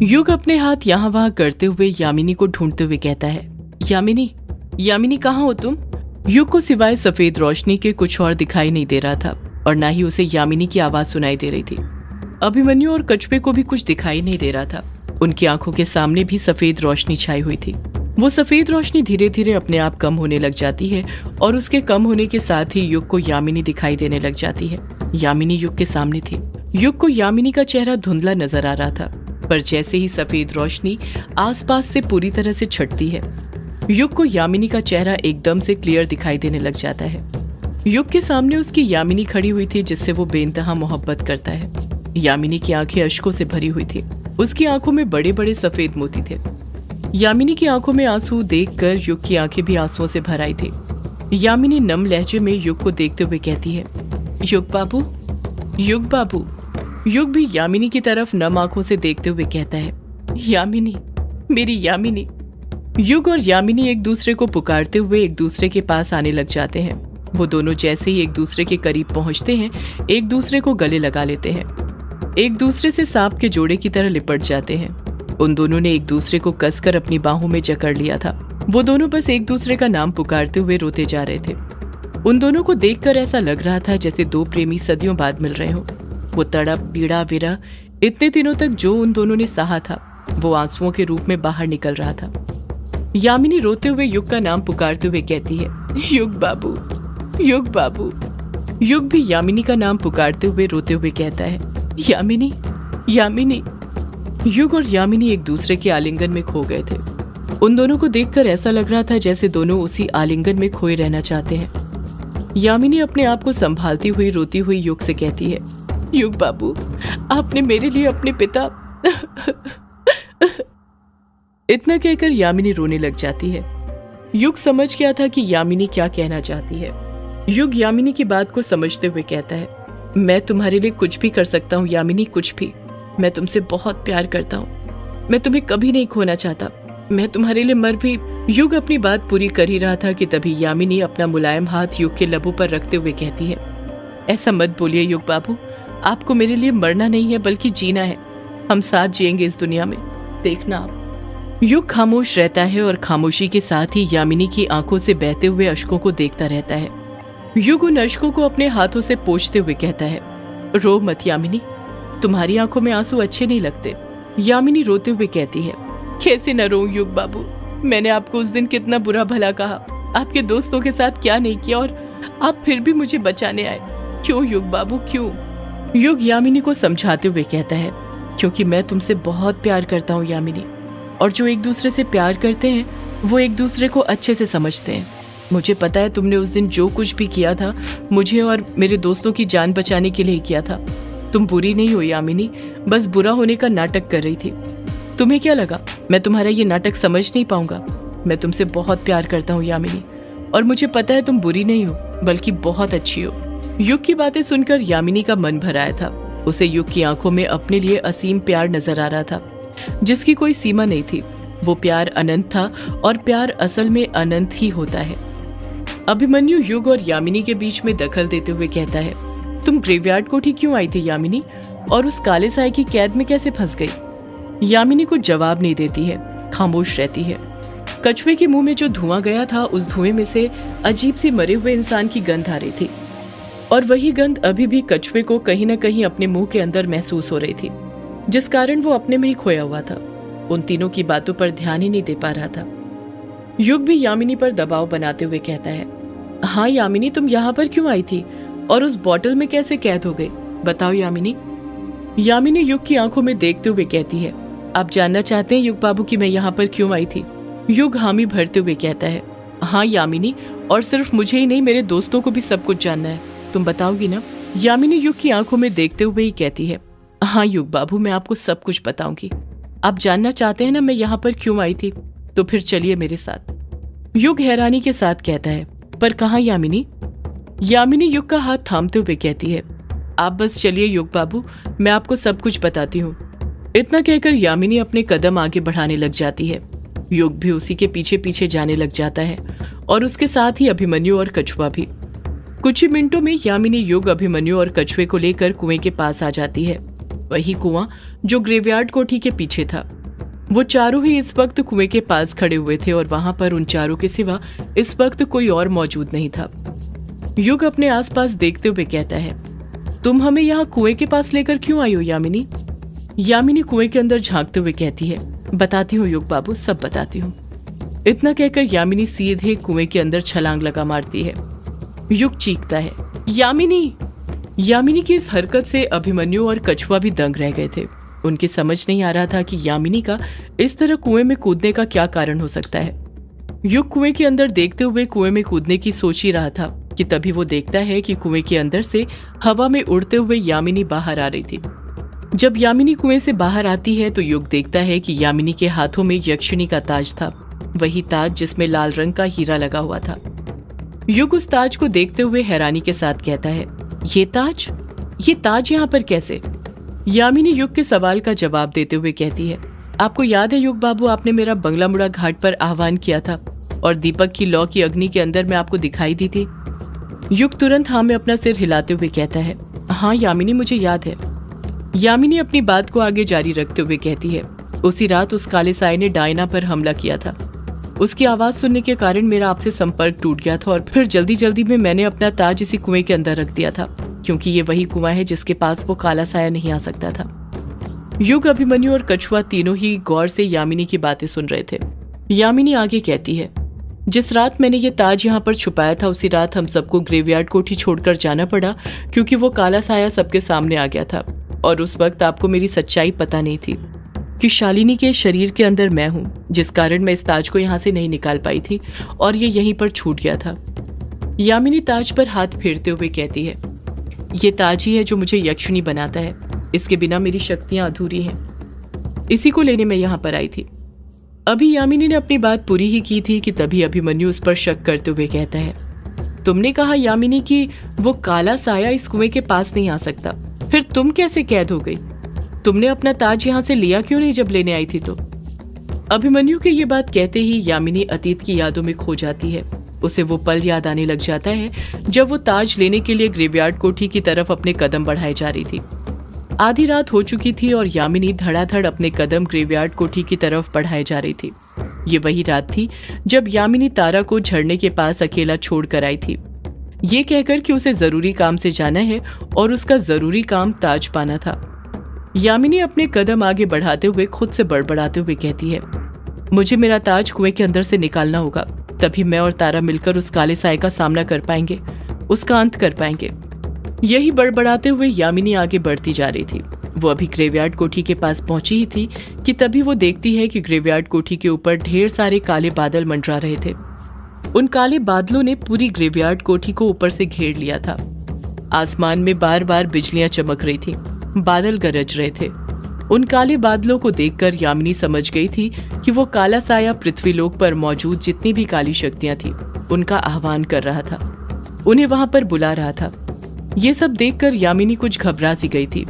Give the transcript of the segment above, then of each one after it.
युग अपने हाथ यहाँ वहां करते हुए यामिनी को ढूंढते हुए कहता है, यामिनी, यामिनी कहाँ हो तुम? युग को सिवाय सफेद रोशनी के कुछ और दिखाई नहीं दे रहा था और ना ही उसे यामिनी की आवाज सुनाई दे रही थी। अभिमन्यु और कछुए को भी कुछ दिखाई नहीं दे रहा था। उनकी आंखों के सामने भी सफेद रोशनी छाई हुई थी। वो सफेद रोशनी धीरे धीरे अपने आप कम होने लग जाती है और उसके कम होने के साथ ही युग को यामिनी दिखाई देने लग जाती है। यामिनी युग के सामने थी। युग को यामिनी का चेहरा धुंधला नजर आ रहा था, पर जैसे ही सफेद रोशनी आसपास से पूरी तरह से छटती है, युग को यामिनी का चेहरा एकदम से क्लियर दिखाई देने लग जाता है। युग के सामने उसकी यामिनी खड़ी हुई थी, जिससे वो बेइंतहा मोहब्बत करता है। यामिनी की आंखें अश्कों से भरी हुई थी। उसकी आंखों में बड़े बड़े सफेद मोती थे। यामिनी की आंखों में आंसू देखकर युग की आंखें भी आंसुओं से भर आई थी। यामिनी नम लहजे में युग को देखते हुए कहती है, युग बाबू, युग बाबू। युग भी यामिनी की तरफ नम आंखों से देखते हुए कहता है, यामिनी, मेरी यामिनी। युग और यामिनी एक दूसरे को पुकारते हुए एक दूसरे के पास आने लग जाते हैं। वो दोनों जैसे ही एक दूसरे के करीब पहुंचते हैं, एक दूसरे को गले लगा लेते हैं। एक दूसरे से सांप के जोड़े की तरह लिपट जाते हैं। उन दोनों ने एक दूसरे को कसकर अपनी बाहों में जकड़ लिया था। वो दोनों बस एक दूसरे का नाम पुकारते हुए रोते जा रहे थे। उन दोनों को देखकर ऐसा लग रहा था जैसे दो प्रेमी सदियों बाद मिल रहे हों। वो तड़प, पीड़ा, विरह, इतने दिनों तक जो उन दोनों ने सहा था, वो आंसुओं के रूप में बाहर निकल रहा था। यामिनी रोते हुए युग का नाम पुकारते हुए कहती है, युग बाबू, युग बाबू। युग भी यामिनी का नाम पुकारते हुए रोते हुए कहता है, यामिनी, यामिनी। युग और यामिनी एक दूसरे के आलिंगन में खो गए थे। उन दोनों को देखकर ऐसा लग रहा था जैसे दोनों उसी आलिंगन में खोए रहना चाहते हैं। यामिनी अपने आप को संभालती हुई रोती हुई युग से कहती है, युग बाबू, आपने मेरे लिए अपने पिता। इतना कहकर यामिनी रोने लग जाती है। युग समझ गया था कि यामिनी क्या कहना चाहती है। युग यामिनी की बात को समझते हुए कहता है, मैं तुम्हारे लिए कुछ भी कर सकता हूँ यामिनी, कुछ भी। मैं तुमसे बहुत प्यार करता हूँ। मैं तुम्हें कभी नहीं खोना चाहता। मैं तुम्हारे लिए मर भी। युग अपनी बात पूरी कर ही रहा था कि तभी यामिनी अपना मुलायम हाथ युग के लबों पर रखते हुए कहती है, ऐसा मत बोलिए युग बाबू, आपको मेरे लिए मरना नहीं है बल्कि जीना है। हम साथ जिएंगे इस दुनिया में, देखना आप। युग खामोश रहता है और खामोशी के साथ ही यामिनी की आंखों से बहते हुए अश्कों को देखता रहता है। युग उन अश्कों को अपने हाथों से पोंछते हुए कहता है, रो मत यामिनी, तुम्हारी आंखों में आंसू अच्छे नहीं लगते। यामिनी रोते हुए कहती है, कैसे न रोऊं युग बाबू, मैंने आपको उस दिन कितना बुरा भला कहा, आपके दोस्तों के साथ क्या नहीं किया और आप फिर भी मुझे बचाने आए। क्यों युग बाबू, क्यों? युग यामिनी को समझाते हुए कहता है, क्योंकि मैं तुमसे बहुत प्यार करता हूँ यामिनी, और जो एक दूसरे से प्यार करते हैं वो एक दूसरे को अच्छे से समझते हैं। मुझे पता है तुमने उस दिन जो कुछ भी किया था मुझे और मेरे दोस्तों की जान बचाने के लिए किया था। तुम बुरी नहीं हो यामिनी, बस बुरा होने का नाटक कर रही थी। तुम्हें क्या लगा मैं तुम्हारा ये नाटक समझ नहीं पाऊंगा? मैं तुमसे बहुत प्यार करता हूँ यामिनी, और मुझे पता है तुम बुरी नहीं हो बल्कि बहुत अच्छी हो। युग की बातें सुनकर यामिनी का मन भर आया था। उसे युग की आंखों में अपने लिए असीम प्यार नजर आ रहा था, जिसकी कोई सीमा नहीं थी। वो प्यार अनंत था और प्यार असल में अनंत ही होता है। अभिमन्यु युग और यामिनी के बीच में दखल देते हुए कहता है, तुम ग्रेवयार्ड कोठी क्यों आई थी यामिनी, और उस काले साए की कैद में कैसे फंस गई? यामिनी कुछ जवाब नहीं देती है, खामोश रहती है। कछुए के मुंह में जो धुआं गया था, उस धुएं में से अजीब सी मरे हुए इंसान की गंध आ रही थी, और वही गंध अभी भी कछुए को कहीं न कहीं अपने मुंह के अंदर महसूस हो रही थी, जिस कारण वो अपने में ही खोया हुआ था। उन तीनों की बातों पर ध्यान ही नहीं दे पा रहा था। युग भी यामिनी पर दबाव बनाते हुए कहता है, हाँ यामिनी, तुम यहाँ पर क्यों आई थी और उस बॉटल में कैसे कैद हो गई? बताओ यामिनी। यामिनी युग की आंखों में देखते हुए कहती है, आप जानना चाहते हैं युग बाबू कि मैं यहाँ पर क्यों आई थी? युग हामी भरते हुए कहता है, हाँ यामिनी, और सिर्फ मुझे ही नहीं मेरे दोस्तों को भी सब कुछ जानना है। तुम बताओगी ना? यामिनी युग की आंखों में देखते हुए ही कहती है, हाँ युग बाबू, मैं आपको सब कुछ बताऊंगी। आप जानना चाहते हैं ना मैं यहाँ पर क्यों आई थी? तो फिर चलिए मेरे साथ। युग हैरानी के साथ कहता है, पर कहाँ यामिनी? यामिनी युग का हाथ थामते हुए कहती है, आप बस चलिए युग बाबू, मैं आपको सब कुछ बताती हूँ। इतना कहकर यामिनी अपने कदम आगे बढ़ाने लग जाती है। युग भी उसी के पीछे पीछे जाने लग जाता है, और उसके साथ ही अभिमन्यु और कछुआ भी। कुछ ही मिनटों में यामिनी, युग, अभिमन्यु और कछुए को लेकर कुएं के पास आ जाती है। वही कुआं जो ग्रेवयार्ड कोठी के पीछे था। वो चारों ही इस वक्त कुएं के पास खड़े हुए थे और वहां पर उन चारों के सिवा इस वक्त कोई और मौजूद नहीं था। युग अपने आसपास देखते हुए कहता है, तुम हमें यहाँ कुएं के पास लेकर क्यों आई हो यामिनी? यामिनी कुएं के अंदर झांकते हुए कहती है, बताती हूँ युग बाबू, सब बताती हूँ। इतना कहकर यामिनी सीधे कुएं के अंदर छलांग लगा मारती है। युग चीखता है, यामिनी! यामिनी की इस हरकत से अभिमन्यु और कछुआ भी दंग रह गए थे। उनकी समझ नहीं आ रहा था कि यामिनी का इस तरह कुएं में कूदने का क्या कारण हो सकता है। युग कुएं के अंदर देखते हुए कुएं में कूदने की सोच ही रहा था कि तभी वो देखता है कि कुएं के अंदर से हवा में उड़ते हुए यामिनी बाहर आ रही थी। जब यामिनी कुएं से बाहर आती है तो युग देखता है कि यामिनी के हाथों में यक्षिणी का ताज था, वही ताज जिसमें लाल रंग का हीरा लगा हुआ था। युग उस ताज को देखते हुए हैरानी के साथ कहता है, ये ताज यहाँ पर कैसे? यामिनी युग के सवाल का जवाब देते हुए कहती है, आपको याद है युग बाबू, आपने मेरा बंगला मुड़ा घाट पर आह्वान किया था और दीपक की लौ की अग्नि के अंदर मैं आपको दिखाई दी थी। युग तुरंत हाँ में अपना सिर हिलाते हुए कहता है, हाँ यामिनी, मुझे याद है। यामिनी अपनी बात को आगे जारी रखते हुए कहती है, उसी रात उस काले साए ने डायना पर हमला किया था। उसकी आवाज सुनने के कारण मेरा आपसे संपर्क टूट गया था और फिर जल्दी जल्दी में मैंने अपना ताज इसी कुएं के अंदर रख दिया था, क्योंकि ये वही कुआं है जिसके पास वो काला साया नहीं आ सकता था। युग, अभिमन्यु और कछुआ तीनों ही गौर से यामिनी की बातें सुन रहे थे। यामिनी आगे कहती है, जिस रात मैंने ये ताज यहाँ पर छुपाया था उसी रात हम सबको ग्रेवयार्ड कोठी छोड़कर जाना पड़ा, क्योंकि वो काला साया सबके सामने आ गया था और उस वक्त आपको मेरी सच्चाई पता नहीं थी कि शालिनी के शरीर के अंदर मैं हूँ, जिस कारण मैं इस ताज को यहाँ से नहीं निकाल पाई थी और ये यहीं पर छूट गया था। यामिनी ताज पर हाथ फेरते हुए कहती है, ये ताज ही है जो मुझे यक्षिणी बनाता है, इसके बिना मेरी शक्तियां अधूरी हैं। इसी को लेने मैं यहाँ पर आई थी। अभी यामिनी ने अपनी बात पूरी ही की थी कि तभी अभिमन्यु उस पर शक करते हुए कहता है, तुमने कहा यामिनी कि वो काला साया इस कुएं के पास नहीं आ सकता, फिर तुम कैसे कैद हो गई? तुमने अपना ताज यहाँ से लिया क्यों नहीं जब लेने आई थी तो? अभिमन्यु के ये बात कहते ही यामिनी अतीत की यादों में खो जाती है। उसे वो पल याद आने लग जाता है जब वो ताज लेने के लिए ग्रेवयार्ड कोठी की तरफ अपने कदम बढ़ाए जा रही थी। आधी रात हो चुकी थी और यामिनी धड़ाधड़ अपने कदम ग्रेवयार्ड कोठी की तरफ बढ़ाए जा रही थी। ये वही रात थी जब यामिनी तारा को झरने के पास अकेला छोड़ कर आई थी, ये कहकर कि उसे जरूरी काम से जाना है और उसका जरूरी काम ताज पाना था। यामिनी अपने कदम आगे बढ़ाते हुए खुद से बड़बड़ाते हुए कहती है, मुझे मेरा ताज कुएं के अंदर से निकालना होगा, तभी मैं और तारा मिलकर उस काले साए का सामना कर पाएंगे, उसका अंत कर पाएंगे। यही बड़बड़ाते हुए यामिनी आगे बढ़ती जा रही थी। वो अभी ग्रेवयार्ड कोठी के पास पहुंची ही थी कि तभी वो देखती है कि ग्रेवयार्ड कोठी के ऊपर ढेर सारे काले बादल मंडरा रहे थे। उन काले बादलों ने पूरी ग्रेवयार्ड कोठी को ऊपर से घेर लिया था। आसमान में बार बार बिजलियां चमक रही थी, बादल गरज रहे थे। उन काले बादलों को देखकर यामिनी समझ गई थी कि वो काला साया पृथ्वीलोक पर मौजूद जितनी भी काली शक्तियां थी उनका आह्वान कर रहा था, उन्हें वहां पर बुला रहा था। ये सब देखकर यामिनी कुछ घबरा सी गई थी।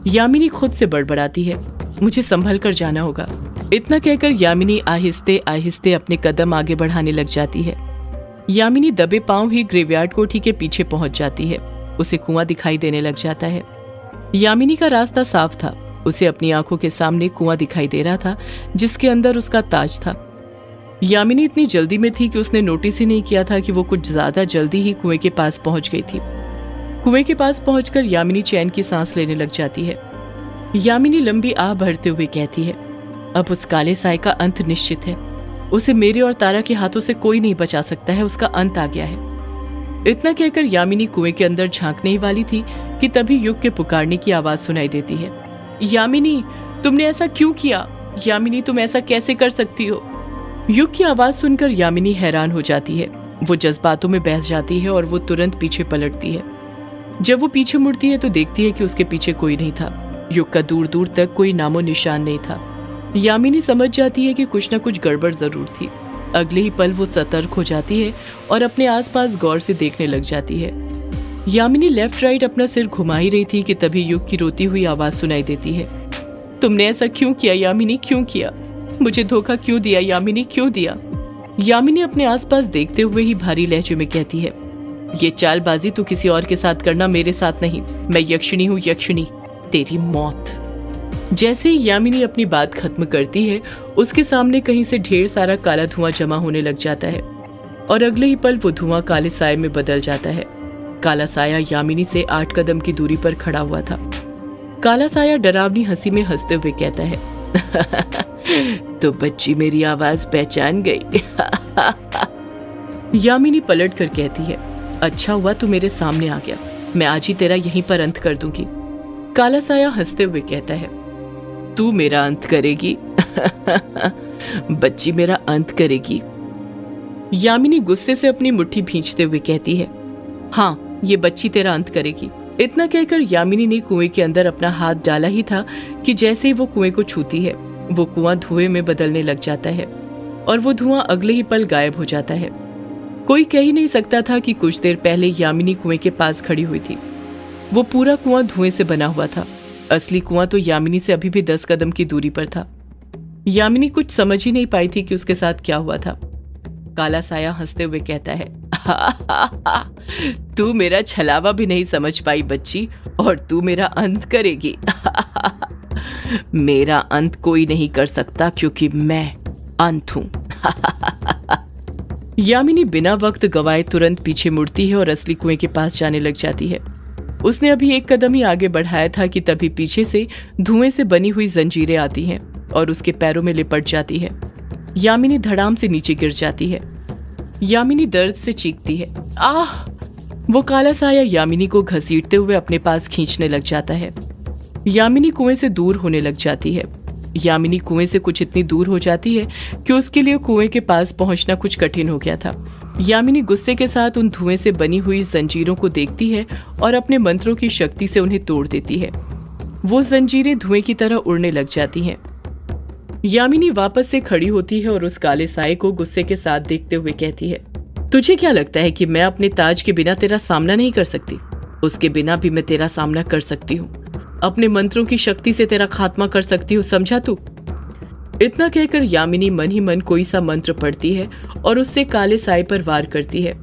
यामिनी खुद से बड़बड़ाती है, मुझे संभल कर जाना होगा। इतना कहकर यामिनी आहिस्ते आहिस्ते अपने कदम आगे बढ़ाने लग जाती है। यामिनी दबे पांव ही ग्रेवयार्ड कोठी के पीछे पहुंच जाती है। उसे कुआं दिखाई देने लग जाता है। यामिनी का रास्ता साफ था। उसे अपनी आंखों के सामने कुआं दिखाई दे रहा था जिसके अंदर उसका ताज था। यामिनी इतनी जल्दी में थी कि उसने नोटिस ही नहीं किया था कि वो कुछ ज्यादा जल्दी ही कुएं के पास पहुंच गई थी। कुएं के पास पहुंचकर यामिनी चैन की सांस लेने लग जाती है। यामिनी लंबी आह भरते हुए कहती है, अब उस काले साए का अंत निश्चित है। उसे मेरे और तारा के हाथों से कोई नहीं बचा सकता है, उसका अंत आ गया है। इतना कहकर यामिनी कुएं के अंदर झांकने ही वाली थी कि तभी युग के पुकारने की आवाज सुनाई देती है, यामिनी तुमने ऐसा क्यों किया? यामिनी तुम ऐसा कैसे कर सकती हो? युग की आवाज सुनकर यामिनी हैरान हो जाती है। वो जज्बातों में बह जाती है और वो तुरंत पीछे पलटती है। जब वो पीछे मुड़ती है तो देखती है कि उसके पीछे कोई नहीं था। युग का दूर दूर तक कोई नामो निशान नहीं था। यामिनी समझ जाती है कि कुछ न कुछ गड़बड़ जरूर थी। अगले ही पल वो सतर्क हो जाती है और अपने आसपास गौर से देखने लग जाती है। यामिनी लेफ्ट राइट अपना सिर घुमा ही रही थी कि तभी युग की रोती हुई आवाज सुनाई देती है, तुमने ऐसा क्यों किया यामिनी, क्यों किया? मुझे धोखा क्यों दिया यामिनी, क्यों दिया? यामिनी अपने आसपास देखते हुए ही भारी लहजे में कहती है, ये चालबाजी तू किसी और के साथ करना, मेरे साथ नहीं। मैं यक्षिणी हूँ, यक्षिणी, तेरी मौत। जैसे ही यामिनी अपनी बात खत्म करती है, उसके सामने कहीं से ढेर सारा काला धुआं जमा होने लग जाता है और अगले ही पल वो धुआं काले साये में बदल जाता है। काला साया यामिनी से 8 कदम की दूरी पर खड़ा हुआ था। काला साया डरावनी हंसी में हंसते हुए कहता है, तो बच्ची मेरी आवाज पहचान गई। यामिनी पलट कर कहती है, अच्छा हुआ तू मेरे सामने आ गया, मैं आज ही तेरा यहीं पर अंत कर दूंगी। काला साया हंसते हुए कहता है, तू मेरा अंत करेगी? बच्ची मेरा अंत करेगी? यामिनी गुस्से से अपनी मुट्ठी भींचते हुए कहती है, हाँ, ये बच्ची तेरा अंत करेगी। इतना कहकर यामिनी ने कुएं के अंदर अपना हाथ डाला ही था कि जैसे ही वो कुएं को छूती है, वो कुआं धुएं में बदलने लग जाता है और वो धुआं अगले ही पल गायब हो जाता है। कोई कह ही नहीं सकता था कि कुछ देर पहले यामिनी कुएं के पास खड़ी हुई थी। वो पूरा कुआं धुएं से बना हुआ था। असली कुआं तो यामिनी से अभी भी 10 कदम की दूरी पर था। यामिनी कुछ समझ ही नहीं पाई थी कि उसके साथ क्या हुआ था। काला साया हंसते हुए कहता है, तू मेरा छलावा भी नहीं समझ पाई बच्ची, और तू मेरा अंत करेगी। मेरा अंत कोई नहीं कर सकता क्योंकि मैं अंत हूं। यामिनी बिना वक्त गवाए तुरंत पीछे मुड़ती है और असली कुएं के पास जाने लग जाती है। उसने अभी 1 कदम ही आगे बढ़ाया था कि तभी पीछे से धुएं से बनी हुई जंजीरें आती हैं और उसके पैरों में लिपट जाती है। यामिनी धड़ाम से नीचे गिर जाती है। यामिनी दर्द से चीखती है, आह! वो काला साया यामिनी को घसीटते हुए अपने पास खींचने लग जाता है। यामिनी कुएं से दूर होने लग जाती है। यामिनी कुएं से कुछ इतनी दूर हो जाती है कि उसके लिए कुएं के पास पहुंचना कुछ कठिन हो गया था। यामिनी गुस्से के साथ उन धुएं से बनी हुई जंजीरों को देखती है और अपने मंत्रों की शक्ति से उन्हें तोड़ देती है। वो जंजीरें धुएं की तरह उड़ने लग जाती हैं। यामिनी वापस से खड़ी होती है और उस काले साये को गुस्से के साथ देखते हुए कहती है, तुझे क्या लगता है कि मैं अपने ताज के बिना तेरा सामना नहीं कर सकती? उसके बिना भी मैं तेरा सामना कर सकती हूँ। अपने मंत्रों की शक्ति से तेरा खात्मा कर सकती हूँ, समझा तू? इतना कहकर यामिनी मन ही मन कोई सा मंत्र पढ़ती है और उससे काले साये पर वार करती है।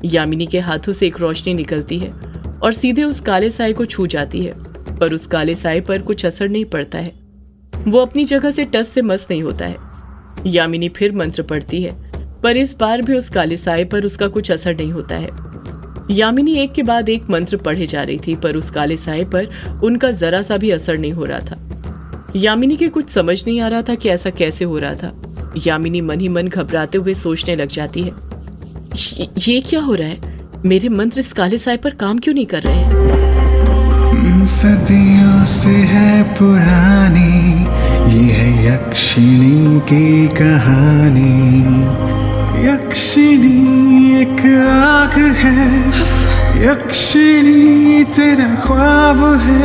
यामिनी के हाथों से एक रोशनी निकलती है और सीधे उस काले साये को छू जाती है, पर उस काले साये पर कुछ असर नहीं पड़ता है। वो अपनी जगह से टस से मस नहीं होता है। यामिनी फिर मंत्र पढ़ती है, पर इस बार भी उस काले साये पर उसका कुछ असर नहीं होता है। यामिनी एक के बाद एक मंत्र पढ़े जा रही थी, पर उस काले साये पर उनका जरा सा भी असर नहीं हो रहा था। यामिनी के कुछ समझ नहीं आ रहा था कि ऐसा कैसे हो रहा था। यामिनी मन ही मन घबराते हुए सोचने लग जाती है, ये क्या हो रहा है? मेरे मंत्र इस काले साये पर काम क्यों नहीं कर रहे हैं? सदियों से है पुरानी ये है यक्षिणी की कहानी। यक्षिणी एक आग है, यक्षिणी तेरा ख्वाब है।